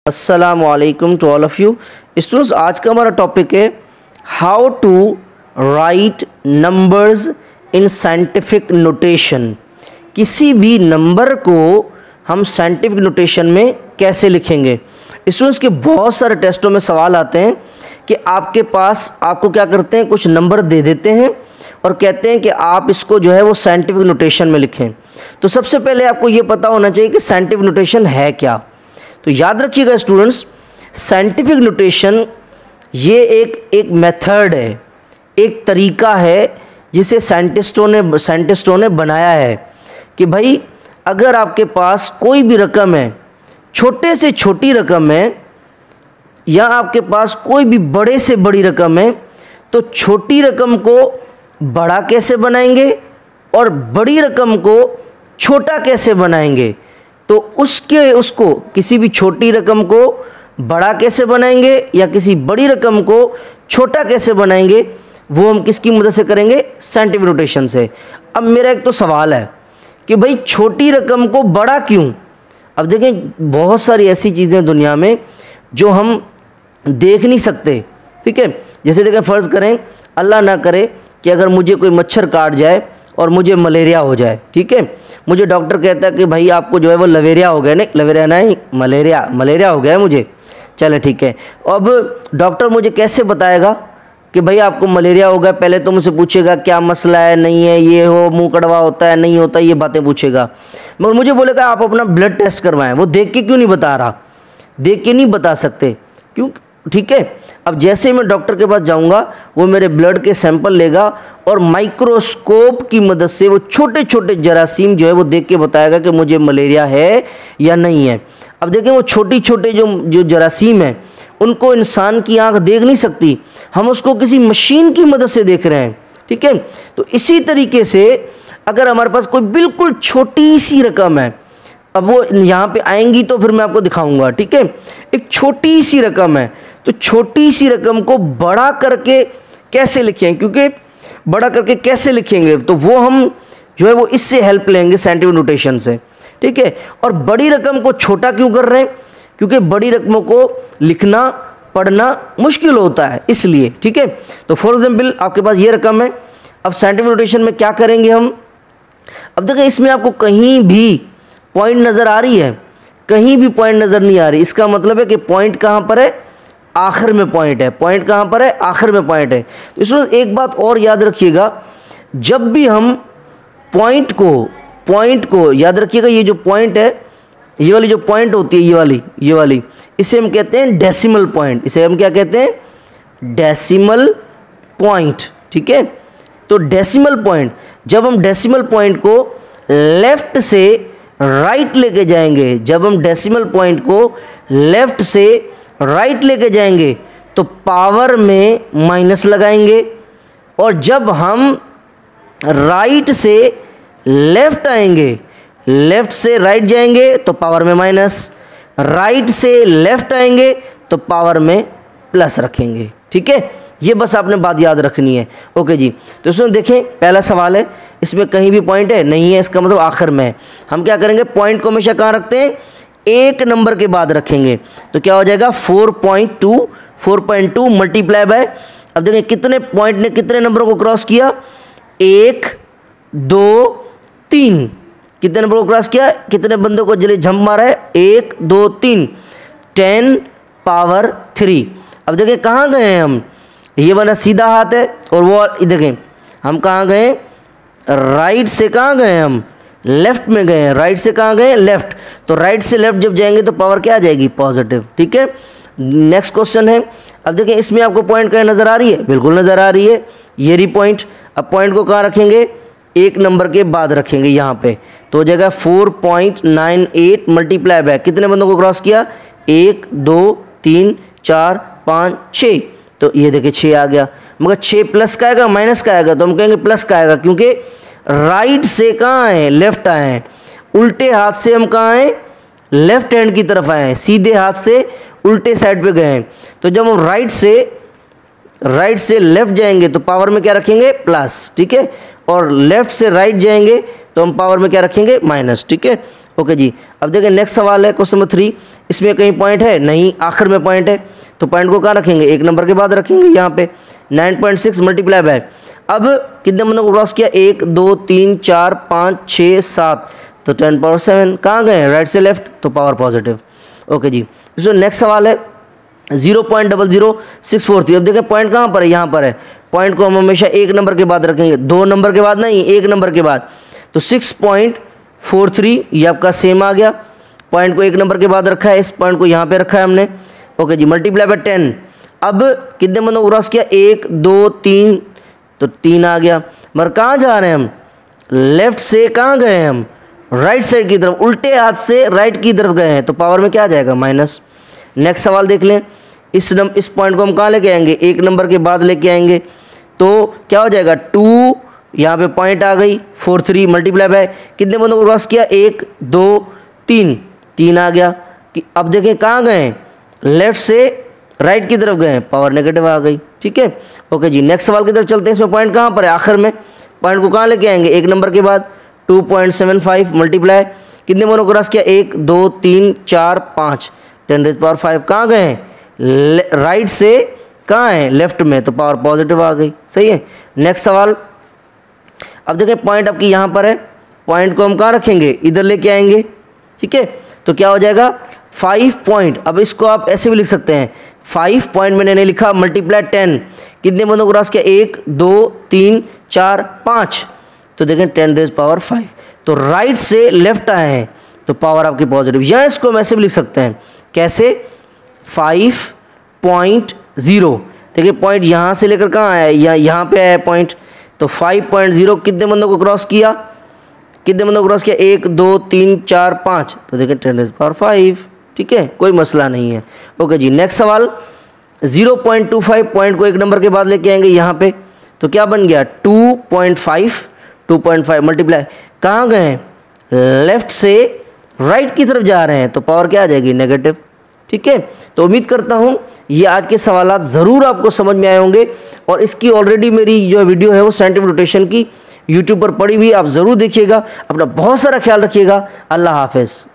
अस्सलामुअलैकुम to all of you students. आज का हमारा टॉपिक है how to write numbers in scientific notation. किसी भी नंबर को हम साइंटिफिक नोटेशन में कैसे लिखेंगे। स्टूडेंट्स के बहुत सारे टेस्टों में सवाल आते हैं कि आपके पास आपको क्या करते हैं, कुछ नंबर दे देते हैं और कहते हैं कि आप इसको जो है वो साइंटिफिक नोटेशन में लिखें। तो सबसे पहले आपको ये पता होना चाहिए कि साइंटिफिक नोटेशन है क्या। तो याद रखिएगा स्टूडेंट्स, साइंटिफिक नोटेशन ये एक मेथड है, एक तरीका है जिसे साइंटिस्टों ने बनाया है कि भाई अगर आपके पास कोई भी रकम है, छोटे से छोटी रकम है, या आपके पास कोई भी बड़े से बड़ी रकम है, तो छोटी रकम को बड़ा कैसे बनाएंगे और बड़ी रकम को छोटा कैसे बनाएंगे। तो उसको किसी भी छोटी रकम को बड़ा कैसे बनाएंगे या किसी बड़ी रकम को छोटा कैसे बनाएंगे, वो हम किसकी मदद से करेंगे, साइंटिफिक नोटेशन से। अब मेरा एक तो सवाल है कि भाई छोटी रकम को बड़ा क्यों। अब देखें, बहुत सारी ऐसी चीज़ें दुनिया में जो हम देख नहीं सकते, ठीक है। जैसे देखें, फ़र्ज़ करें अल्लाह ना करे कि अगर मुझे कोई मच्छर काट जाए और मुझे मलेरिया हो जाए, ठीक है। मुझे डॉक्टर कहता है कि भाई आपको जो है वो लवेरिया हो गया, नहीं लवेरिया नहीं, मलेरिया हो गया है मुझे। चले ठीक है। अब डॉक्टर मुझे कैसे बताएगा कि भाई आपको मलेरिया हो गया। पहले तो मुझसे पूछेगा क्या मसला है, नहीं है, ये हो, मुंह कड़वा होता है, नहीं होता, ये बातें पूछेगा। मगर मुझे बोलेगा आप अपना ब्लड टेस्ट करवाएं। वो देख के क्यों नहीं बता रहा, देख के नहीं बता सकते, क्यों, ठीक है। अब जैसे मैं डॉक्टर के पास जाऊंगा, वो मेरे ब्लड के सैंपल लेगा और माइक्रोस्कोप की मदद से वो छोटे छोटे जरासीम जो है वो देख के बताएगा कि मुझे मलेरिया है या नहीं है। अब देखें, वो छोटी छोटे जो जरासीम हैं उनको इंसान की आंख देख नहीं सकती, हम उसको किसी मशीन की मदद से देख रहे हैं, ठीक है। तो इसी तरीके से अगर हमारे पास कोई बिल्कुल छोटी सी रकम है, अब वो यहाँ पे आएंगी तो फिर मैं आपको दिखाऊंगा, ठीक है। एक छोटी सी रकम है, तो छोटी सी रकम को बड़ा करके कैसे लिखें, क्योंकि बड़ा करके कैसे लिखेंगे तो वो हम जो है वो इससे हेल्प लेंगे साइंटिफिक नोटेशन से, ठीक है। और बड़ी रकम को छोटा क्यों कर रहे हैं, क्योंकि बड़ी रकमों को लिखना पढ़ना मुश्किल होता है, इसलिए, ठीक है। तो फॉर एग्जाम्पल आपके पास ये रकम है। अब साइंटिफिक नोटेशन में क्या करेंगे हम, अब देखिए इसमें आपको कहीं भी पॉइंट नज़र आ रही है, कहीं भी पॉइंट नज़र नहीं आ रही। इसका मतलब है कि पॉइंट कहाँ पर है, आखिर में पॉइंट है। पॉइंट कहाँ पर है, आखिर में पॉइंट है। तो इसमें एक बात और याद रखिएगा, जब भी हम पॉइंट को याद रखिएगा, ये जो पॉइंट है, ये वाली जो पॉइंट होती है, ये वाली इसे हम कहते हैं डेसिमल पॉइंट। इसे हम क्या कहते हैं, डेसिमल पॉइंट, ठीक है। तो डेसिमल पॉइंट, जब हम डेसिमल पॉइंट को लेफ्ट से राइट लेके जाएंगे, जब हम डेसिमल पॉइंट को लेफ्ट से राइट लेके जाएंगे तो पावर में माइनस लगाएंगे, और जब हम राइट से लेफ्ट आएंगे, लेफ्ट से राइट जाएंगे तो पावर में माइनस, राइट से लेफ्ट आएंगे तो पावर में प्लस रखेंगे, ठीक है। ये बस आपने बात याद रखनी है, ओके जी। तो इसमें देखें, पहला सवाल है, इसमें कहीं भी पॉइंट है नहीं है, इसका मतलब आखिर में है। हम क्या करेंगे, पॉइंट को हमेशा कहाँ रखते हैं, एक नंबर के बाद रखेंगे। तो क्या हो जाएगा 4.2 मल्टीप्लाई बाय, अब देखें कितने पॉइंट ने कितने नंबरों को क्रॉस किया, 1 2 3, कितने नंबर को क्रॉस किया, कितने बंदों को जल्दी झंप मारा है, 1 2 3, 10 पावर 3। अब देखें कहाँ गए हैं हम, ये बना सीधा हाथ है और वो देखें हम कहाँ गए, राइट से कहाँ गए, हम लेफ्ट में गए हैं, राइट से कहाँ गए, लेफ्ट। तो राइट से लेफ्ट जब जाएंगे तो पावर क्या आ जाएगी, पॉजिटिव, ठीक है। नेक्स्ट क्वेश्चन है, अब देखें इसमें आपको पॉइंट कहीं नज़र आ रही है, बिल्कुल नज़र आ रही है, ये रही पॉइंट। अब पॉइंट को कहाँ रखेंगे, एक नंबर के बाद रखेंगे यहाँ पे, तो हो जाएगा 4.98 मल्टीप्लाई बाय, कितने बंदों को क्रॉस किया, 1 2 3 4 5 6, तो ये देखिए 6 आ गया। मगर 6 प्लस का आएगा माइनस का आएगा, तो हम कहेंगे प्लस का आएगा, क्योंकि राइट से कहाँ आए, लेफ्ट आए हैं। उल्टे हाथ से हम कहाँ आए, लेफ्ट हैंड की तरफ आए हैं, सीधे हाथ से उल्टे साइड पे गए हैं। तो जब हम राइट से लेफ्ट जाएंगे तो पावर में क्या रखेंगे, प्लस, ठीक है। और लेफ्ट से राइट जाएंगे तो हम पावर में क्या रखेंगे, माइनस, ठीक है। ओके जी। अब देखिए नेक्स्ट सवाल है क्वेश्चन नंबर 3। इसमें कहीं पॉइंट है नहीं, आखिर में पॉइंट है, तो पॉइंट को कहाँ रखेंगे, एक नंबर के बाद रखेंगे यहाँ पे। 9.6 मल्टीप्लाई बाय, अब कितने नंबर को क्रॉस किया, 1 2 3 4 5 6 7, तो 10 पावर 7 कहाँ गए, राइट से लेफ्ट, तो पावर पॉजिटिव। ओके जी, तो नेक्स्ट सवाल है 0.00643। अब देखें पॉइंट कहाँ पर है, यहाँ पर है। पॉइंट को हम हमेशा एक नंबर के बाद रखेंगे, 2 नंबर के बाद नहीं, एक नंबर के बाद। तो 6.43 ये आपका सेम आ गया। पॉइंट को एक नंबर के बाद रखा है, इस पॉइंट को यहाँ पे रखा है हमने। ओके जी, मल्टीप्लाई बाय 10। अब कितने नंबर को क्रॉस किया, 1 2 3, तो 3 आ गया। मगर कहाँ जा रहे हैं हम, लेफ्ट से कहाँ गए हैं हम, राइट साइड की तरफ, उल्टे हाथ से राइट की तरफ गए हैं, तो पावर में क्या आ जाएगा, माइनस। नेक्स्ट सवाल देख लें, इस पॉइंट को हम कहाँ लेके आएंगे, एक नंबर के बाद लेके आएंगे, तो क्या हो जाएगा 2, यहाँ पे पॉइंट आ गई 43 मल्टीप्लाई बाय कितने बंदों को क्रॉस किया, 1 2 3, 3 आ गया। कि अब देखें कहाँ गए हैं, लेफ्ट से राइट की तरफ गए हैं, पावर नेगेटिव आ गई। ठीक है, ओके जी, नेक्स्ट सवाल की तरफ चलते हैं। इसमें पॉइंट कहाँ पर है, आखिर में। पॉइंट को कहाँ लेके आएंगे, एक नंबर के बाद 2.75 मल्टीप्लाई कितने बंदों को क्रॉस किया, 1 2 3 4 5, 10⁵ कहाँ गए हैं, राइट से कहाँ है, लेफ्ट में, तो पावर पॉजिटिव आ गई। सही है। नेक्स्ट सवाल, अब देखें पॉइंट आपकी यहाँ पर है, पॉइंट को हम कहाँ रखेंगे, इधर लेके आएंगे। ठीक है, तो क्या हो जाएगा 5 पॉइंट। अब इसको आप ऐसे भी लिख सकते हैं, 5 पॉइंट मैंने नहीं लिखा, मल्टीप्लाई 10 कितने बंदों को क्रॉस किया, 1 2 3 4 5, तो देखें 10⁵, तो राइट से लेफ्ट आए हैं, तो पावर आपकी पॉजिटिव। या इसको हम ऐसे भी लिख सकते हैं, कैसे, 5.0। देखिए पॉइंट यहाँ से लेकर कहाँ आया है, यहाँ पे आया पॉइंट, तो 5.0 कितने बंदों को क्रॉस किया, कितने बंदों को क्रॉस किया, 1 2 3 4 5, तो देखिए 10⁵। ठीक है, कोई मसला नहीं है। ओके जी, नेक्स्ट सवाल 0.25 पॉइंट को एक नंबर के बाद लेके आएंगे यहाँ पे, तो क्या बन गया 2.5 मल्टीप्लाई कहाँ गए हैं, लेफ्ट से राइट की तरफ जा रहे हैं, तो पावर क्या आ जाएगी, नेगेटिव। ठीक है, तो उम्मीद करता हूँ ये आज के सवालात ज़रूर आपको समझ में आए होंगे, और इसकी ऑलरेडी मेरी जो वीडियो है वो साइंटिफिक नोटेशन की यूट्यूब पर पड़ी हुई, आप ज़रूर देखिएगा। अपना बहुत सारा ख्याल रखिएगा। अल्लाह हाफिज़।